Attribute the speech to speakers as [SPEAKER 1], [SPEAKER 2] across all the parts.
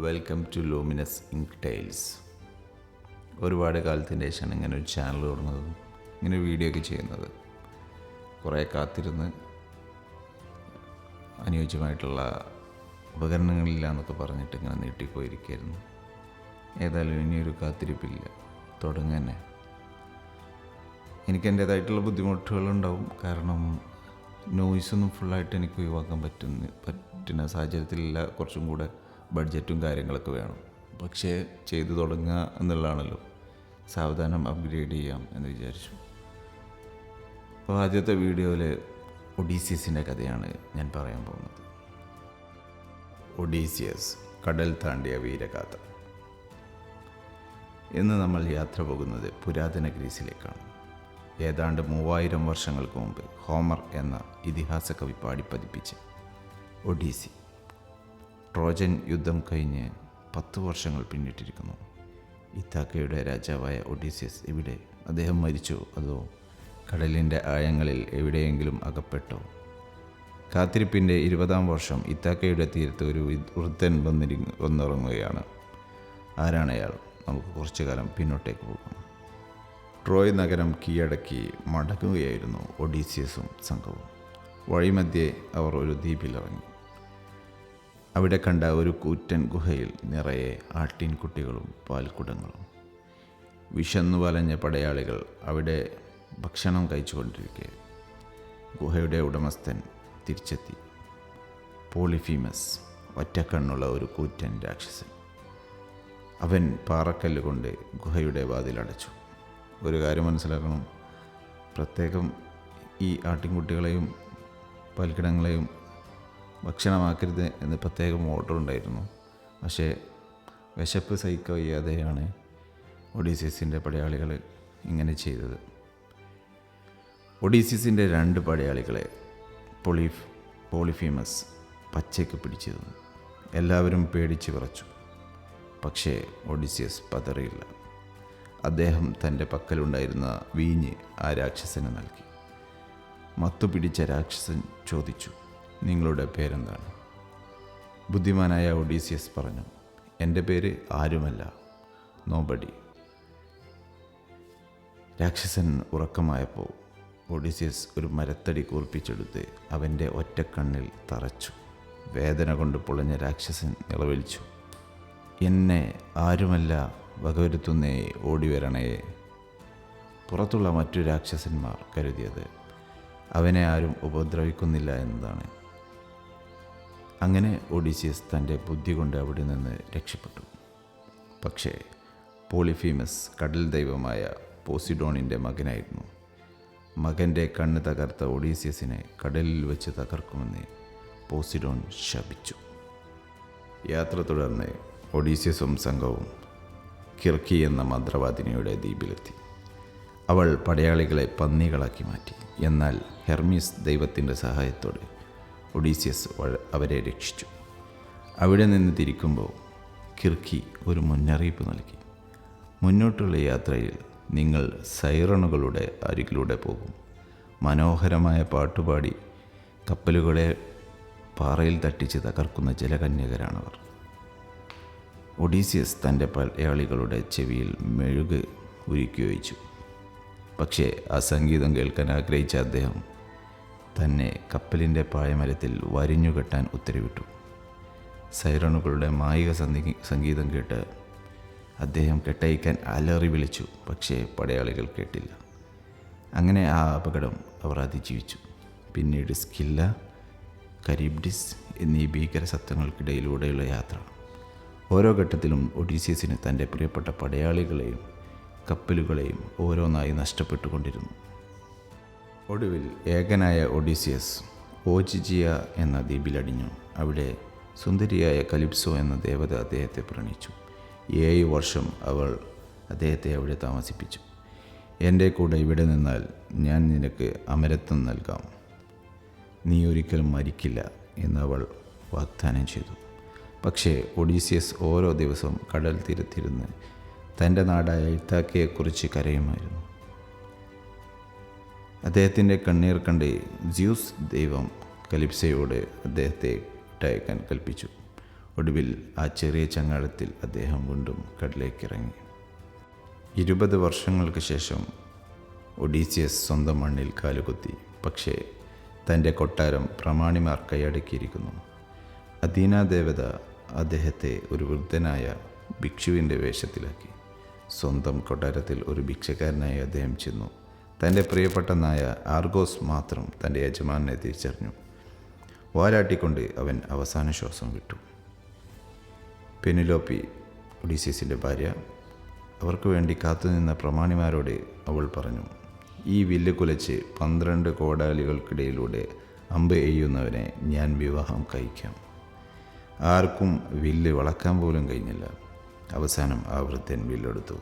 [SPEAKER 1] Welcome to Luminous Ink Tiles. ഒരുപാട് കാലത്തിൻ്റെ ശേഷമാണ് ഇങ്ങനെ ഒരു ചാനൽ തുടങ്ങുന്നതും ഇങ്ങനെ വീഡിയോ ഒക്കെ ചെയ്യുന്നത്. കുറേ കാത്തിരുന്ന് അനുയോജ്യമായിട്ടുള്ള ഉപകരണങ്ങളില്ല എന്നൊക്കെ പറഞ്ഞിട്ട് ഇങ്ങനെ നീട്ടിപ്പോയിരിക്കുകയായിരുന്നു. ഏതായാലും ഇനിയൊരു കാത്തിരിപ്പില്ല, തുടങ്ങന്നെ. എനിക്ക് എൻ്റേതായിട്ടുള്ള ബുദ്ധിമുട്ടുകളുണ്ടാവും. കാരണം നോയ്സൊന്നും ഫുള്ളായിട്ട് എനിക്ക് ഒഴിവാക്കാൻ പറ്റുന്ന സാഹചര്യത്തിലില്ല. കുറച്ചും കൂടെ ബഡ്ജറ്റും കാര്യങ്ങളൊക്കെ വേണം. പക്ഷേ ചെയ്തു തുടങ്ങുക എന്നുള്ളതാണല്ലോ. സാവധാനം അപ്ഗ്രേഡ് ചെയ്യാം എന്ന് വിചാരിച്ചു. അപ്പോൾ ആദ്യത്തെ വീഡിയോയിൽ ഒഡീസിയസിൻ്റെ കഥയാണ് ഞാൻ പറയാൻ പോകുന്നത്. ഒഡീസിയസ്, കടൽ താണ്ടിയ വീരഗാഥ. ഇന്ന് നമ്മൾ യാത്ര പോകുന്നത് പുരാതന ഗ്രീസിലേക്കാണ്. ഏതാണ്ട് 3000 വർഷങ്ങൾക്ക് മുമ്പ് ഹോമർ എന്ന ഇതിഹാസ കവി പാടിപ്പതിപ്പിച്ച ഒഡീസി. ട്രോജൻ യുദ്ധം കഴിഞ്ഞ് 10 വർഷങ്ങൾ പിന്നിട്ടിരിക്കുന്നു. ഇത്താക്കയുടെ രാജാവായ ഒഡീസിയസ് ഇവിടെ അദ്ദേഹം മരിച്ചോ അതോ കടലിൻ്റെ ആഴങ്ങളിൽ എവിടെയെങ്കിലും അകപ്പെട്ടോ? കാത്തിരിപ്പിൻ്റെ 20ാം വർഷം ഇത്താക്കയുടെ തീരത്ത് ഒരു വൃദ്ധൻ വന്നിറങ്ങുകയാണ്. ആരാണയാൾ? നമുക്ക് കുറച്ചു കാലം പിന്നോട്ടേക്ക് പോകാം. ട്രോയ് നഗരം കീഴടക്കി മടങ്ങുകയായിരുന്നു ഒഡീസിയസും സംഘവും. വഴിമധ്യേ അവർ ഒരു ദ്വീപിലിറങ്ങി. അവിടെ കണ്ട ഒരു കൂറ്റൻ ഗുഹയിൽ നിറയെ ആട്ടിൻകുട്ടികളും പാൽക്കുടങ്ങളും. വിശന്നു വലഞ്ഞ പടയാളികൾ അവിടെ ഭക്ഷണം കഴിച്ചുകൊണ്ടിരിക്കെ ഗുഹയുടെ ഉടമസ്ഥൻ തിരിച്ചെത്തി. പോളിഫീമസ്, ഒറ്റക്കണ്ണുള്ള ഒരു കൂറ്റൻ രാക്ഷസൻ. അവൻ പാറക്കല്ല് കൊണ്ട് ഗുഹയുടെ വാതിലടച്ചു. ഒരു കാര്യം മനസ്സിലാക്കണം, പ്രത്യേകം ഈ ആട്ടിൻകുട്ടികളെയും പാൽക്കിടങ്ങളെയും ഭക്ഷണമാക്കരുത് എന്ന് പ്രത്യേകം ഓർഡർ ഉണ്ടായിരുന്നു. പക്ഷേ വിശപ്പ് സഹിക്കാൻ വയ്യാതെയാണ് ഒഡീസിയസിൻ്റെ പടയാളികൾ ഇങ്ങനെ ചെയ്തത്. ഒഡീസിയസിൻ്റെ 2 പടയാളികളെ പോളിഫീമസ് പച്ചയ്ക്ക് പിടിച്ചിരുന്നു. എല്ലാവരും പേടിച്ച് വിറച്ചു. പക്ഷേ ഒഡീസിയസ് പതറിയില്ല. അദ്ദേഹം തൻ്റെ പക്കലുണ്ടായിരുന്ന വീഞ്ഞ് ആ രാക്ഷസന് നൽകി. മത്തുപിടിച്ച രാക്ഷസൻ ചോദിച്ചു, നിങ്ങളുടെ പേരെന്താണ്? ബുദ്ധിമാനായ ഒഡീസിയസ് പറഞ്ഞു, എൻ്റെ പേര് ആരുമല്ല, നോബഡി. രാക്ഷസൻ ഉറക്കമായപ്പോൾ ഒഡീസിയസ് ഒരു മരത്തടി കൂർപ്പിച്ചെടുത്ത് അവൻ്റെ ഒറ്റക്കണ്ണിൽ തറച്ചു. വേദന കൊണ്ട് പൊളഞ്ഞ രാക്ഷസൻ നിലവിളിച്ചു, എന്നെ ആരുമല്ല വകവരുത്തുന്നേ, ഓടിവരണേ. പുറത്തുള്ള മറ്റു രാക്ഷസന്മാർ കരുതിയത് അവനെ ആരും ഉപദ്രവിക്കുന്നില്ല എന്നതാണ്. അങ്ങനെ ഒഡീസിയസ് തൻ്റെ ബുദ്ധി കൊണ്ട് അവിടെ നിന്ന് രക്ഷപ്പെട്ടു. പക്ഷേ പോളിഫീമസ് കടൽ ദൈവമായ പോസിഡോണിൻ്റെ മകനായിരുന്നു. മകൻ്റെ കണ്ണ് തകർത്ത ഒഡീസിയസിനെ കടലിൽ വെച്ച് തകർക്കുമെന്ന് പോസിഡോൺ ശപിച്ചു. യാത്ര തുടർന്ന് ഒഡീസിയസും സംഘവും കിർക്കി എന്ന മന്ത്രവാദിനിയുടെ ദ്വീപിലെത്തി. അവൾ പടയാളികളെ പന്നികളാക്കി മാറ്റി. എന്നാൽ ഹെർമീസ് ദൈവത്തിൻ്റെ സഹായത്തോടെ ഒഡീസിയസ് അവരെ രക്ഷിച്ചു. അവിടെ നിന്ന് തിരിക്കുമ്പോൾ കിർക്കി ഒരു മുന്നറിയിപ്പ് നൽകി. മുന്നോട്ടുള്ള യാത്രയിൽ നിങ്ങൾ സൈറണുകളുടെ അരികിലൂടെ പോകും. മനോഹരമായ പാട്ടുപാടി കപ്പലുകളെ പാറയിൽ തട്ടിച്ച് തകർക്കുന്ന ജലകന്യകരാണവർ. ഒഡീസിയസ് തൻ്റെ പടയാളികളുടെ ചെവിയിൽ മെഴുക് ഉരുക്കി വെച്ചു. പക്ഷേ ആ സംഗീതം കേൾക്കാൻ ആഗ്രഹിച്ച അദ്ദേഹം തന്നെ കപ്പലിൻ്റെ പായമരത്തിൽ വരിഞ്ഞുകെട്ടാൻ ഉത്തരവിട്ടു. സൈറണുകളുടെ മായിക സംഗീതം കേട്ട് അദ്ദേഹം കെട്ടയക്കാൻ അലറി വിളിച്ചു. പക്ഷേ പടയാളികൾ കേട്ടില്ല. അങ്ങനെ ആ അപകടം അവർ അതിജീവിച്ചു. പിന്നീട് സ്കില്ല, കരീബ്ഡിസ് എന്നീ ഭീകര സത്വങ്ങൾക്കിടയിലൂടെയുള്ള യാത്ര. ഓരോ ഘട്ടത്തിലും ഒഡീസിയസിന് തൻ്റെ പ്രിയപ്പെട്ട പടയാളികളെയും കപ്പലുകളെയും ഓരോന്നായി നഷ്ടപ്പെട്ടുകൊണ്ടിരുന്നു. ഒടുവിൽ ഏകനായ ഒഡീസിയസ് ഓജിജിയ എന്ന ദ്വീപിലടിഞ്ഞു. അവിടെ സുന്ദരിയായ കലിപ്സോ എന്ന ദേവത അദ്ദേഹത്തെ പ്രണയിച്ചു. 7 വർഷം അവൾ അദ്ദേഹത്തെ അവിടെ താമസിപ്പിച്ചു. എൻ്റെ കൂടെ ഇവിടെ നിന്നാൽ ഞാൻ നിനക്ക് അമരത്വം നൽകാം, നീ ഒരിക്കലും മരിക്കില്ല എന്ന് അവൾ വാഗ്ദാനം ചെയ്തു. പക്ഷേ ഒഡീസിയസ് ഓരോ ദിവസവും കടൽ തീരത്തിരുന്ന് തൻ്റെ നാടായ ഇത്താക്കയെക്കുറിച്ച് കരയുമായിരുന്നു. അദ്ദേഹത്തിൻ്റെ കണ്ണീർ കണ്ട് ജ്യൂസ് ദൈവം കലിപ്സയോട് അദ്ദേഹത്തെ വിട്ടയക്കാൻ കൽപ്പിച്ചു. ഒടുവിൽ ആ ചെറിയ ചങ്ങാടത്തിൽ അദ്ദേഹം വീണ്ടും കടലിലേക്കിറങ്ങി. 20 വർഷങ്ങൾക്ക് ശേഷം ഒഡീസിയസ് സ്വന്തം മണ്ണിൽ കാലുകുത്തി. പക്ഷേ തൻ്റെ കൊട്ടാരം പ്രമാണിമാർ കൈയടക്കിയിരിക്കുന്നു. അഥീന ദേവത അദ്ദേഹത്തെ ഒരു വൃദ്ധനായ ഭിക്ഷുവിൻ്റെ വേഷത്തിലാക്കി. സ്വന്തം കൊട്ടാരത്തിൽ ഒരു ഭിക്ഷക്കാരനായി അദ്ദേഹം ചെന്നു. തൻ്റെ പ്രിയപ്പെട്ട നായ ആർഗോസ് മാത്രം തൻ്റെ യജമാനെ തിരിച്ചറിഞ്ഞു. വാലാട്ടിക്കൊണ്ട് അവൻ അവസാന ശ്വാസം വിട്ടു. പെനിലോപ്പി, ഒഡീസിയസിൻ്റെ ഭാര്യ, അവർക്ക് വേണ്ടി കാത്തുനിന്ന പ്രമാണിമാരോട് അവൾ പറഞ്ഞു, ഈ വില്ല് കുലച്ച് 12 കോടാലികൾക്കിടയിലൂടെ അമ്പ് എയ്യുന്നവനെ ഞാൻ വിവാഹം കഴിക്കാം. ആർക്കും വില്ല് വളക്കാൻ പോലും കഴിഞ്ഞില്ല. അവസാനം ആ വൃദ്ധൻ വില്ലെടുത്തു.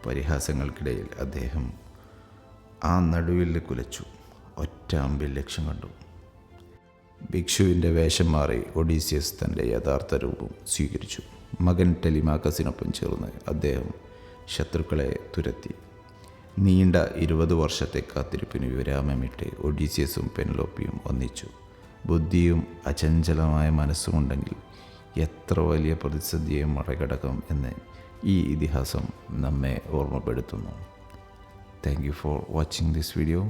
[SPEAKER 1] പരിഹാസങ്ങൾക്കിടയിൽ അദ്ദേഹം ആ നടുവില്ല് കുലച്ചു. ഒറ്റ അമ്പിൽ ലക്ഷ്യം കണ്ടു. ഭിക്ഷുവിൻ്റെ വേഷം മാറി ഒഡീസിയസ് തൻ്റെ യഥാർത്ഥ രൂപം സ്വീകരിച്ചു. മകൻ ടെലിമാക്കസിനൊപ്പം ചേർന്ന് അദ്ദേഹം ശത്രുക്കളെ തുരത്തി. നീണ്ട 20 വർഷത്തെ കാത്തിരിപ്പിന് വിരാമമിട്ട് ഒഡീസിയസും പെനിലോപ്പിയും ഒന്നിച്ചു. ബുദ്ധിയും അചഞ്ചലമായ മനസ്സുമുണ്ടെങ്കിൽ എത്ര വലിയ പ്രതിസന്ധിയെ മറികടക്കാം എന്ന് ഈ ഇതിഹാസം നമ്മെ ഓർമ്മപ്പെടുത്തുന്നു. Thank you for watching this video.